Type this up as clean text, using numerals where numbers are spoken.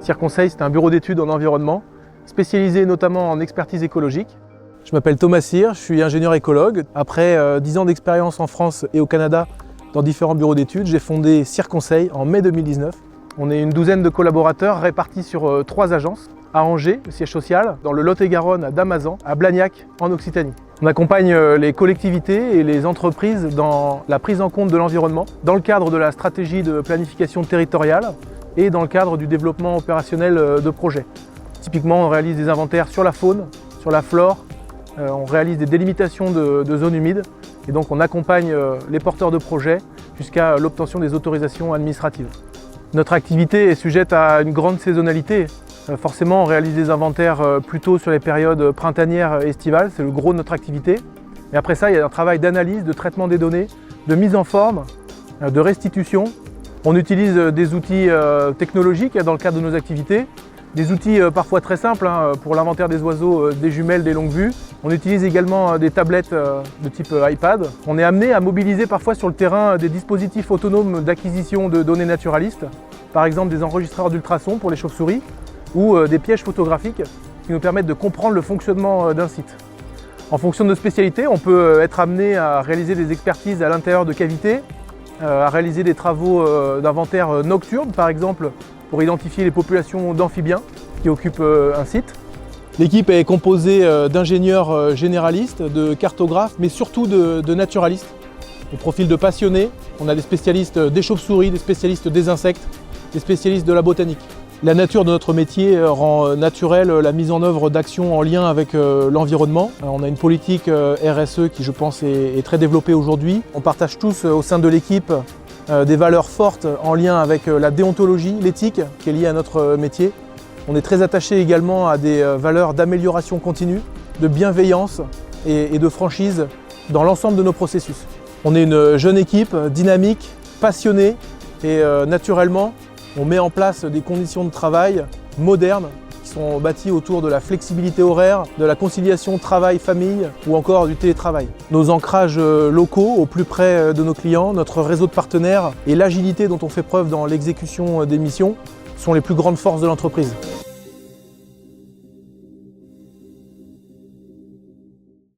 CIR Conseil, c'est un bureau d'études en environnement, spécialisé notamment en expertise écologique. Je m'appelle Thomas Cyr, je suis ingénieur écologue. Après 10 ans d'expérience en France et au Canada dans différents bureaux d'études, j'ai fondé CIR Conseil en mai 2019. On est une douzaine de collaborateurs répartis sur 3 agences. À Angers, le siège social, dans le Lot-et-Garonne, à Damazan, à Blagnac, en Occitanie. On accompagne les collectivités et les entreprises dans la prise en compte de l'environnement, dans le cadre de la stratégie de planification territoriale et dans le cadre du développement opérationnel de projets. Typiquement, on réalise des inventaires sur la faune, sur la flore, on réalise des délimitations de zones humides et donc on accompagne les porteurs de projets jusqu'à l'obtention des autorisations administratives. Notre activité est sujette à une grande saisonnalité. Forcément, on réalise des inventaires plutôt sur les périodes printanières et estivales, c'est le gros de notre activité. Et après ça, il y a un travail d'analyse, de traitement des données, de mise en forme, de restitution. On utilise des outils technologiques dans le cadre de nos activités, des outils parfois très simples pour l'inventaire des oiseaux, des jumelles, des longues vues. On utilise également des tablettes de type iPad. On est amené à mobiliser parfois sur le terrain des dispositifs autonomes d'acquisition de données naturalistes, par exemple des enregistreurs d'ultrasons pour les chauves-souris, ou des pièges photographiques qui nous permettent de comprendre le fonctionnement d'un site. En fonction de nos spécialités, on peut être amené à réaliser des expertises à l'intérieur de cavités, à réaliser des travaux d'inventaire nocturne, par exemple, pour identifier les populations d'amphibiens qui occupent un site. L'équipe est composée d'ingénieurs généralistes, de cartographes, mais surtout de naturalistes, au profil de passionnés. On a des spécialistes des chauves-souris, des spécialistes des insectes, des spécialistes de la botanique. La nature de notre métier rend naturelle la mise en œuvre d'actions en lien avec l'environnement. On a une politique RSE qui, je pense, est très développée aujourd'hui. On partage tous au sein de l'équipe des valeurs fortes en lien avec la déontologie, l'éthique qui est liée à notre métier. On est très attaché également à des valeurs d'amélioration continue, de bienveillance et de franchise dans l'ensemble de nos processus. On est une jeune équipe dynamique, passionnée et naturellement, on met en place des conditions de travail modernes qui sont bâties autour de la flexibilité horaire, de la conciliation travail-famille ou encore du télétravail. Nos ancrages locaux au plus près de nos clients, notre réseau de partenaires et l'agilité dont on fait preuve dans l'exécution des missions sont les plus grandes forces de l'entreprise.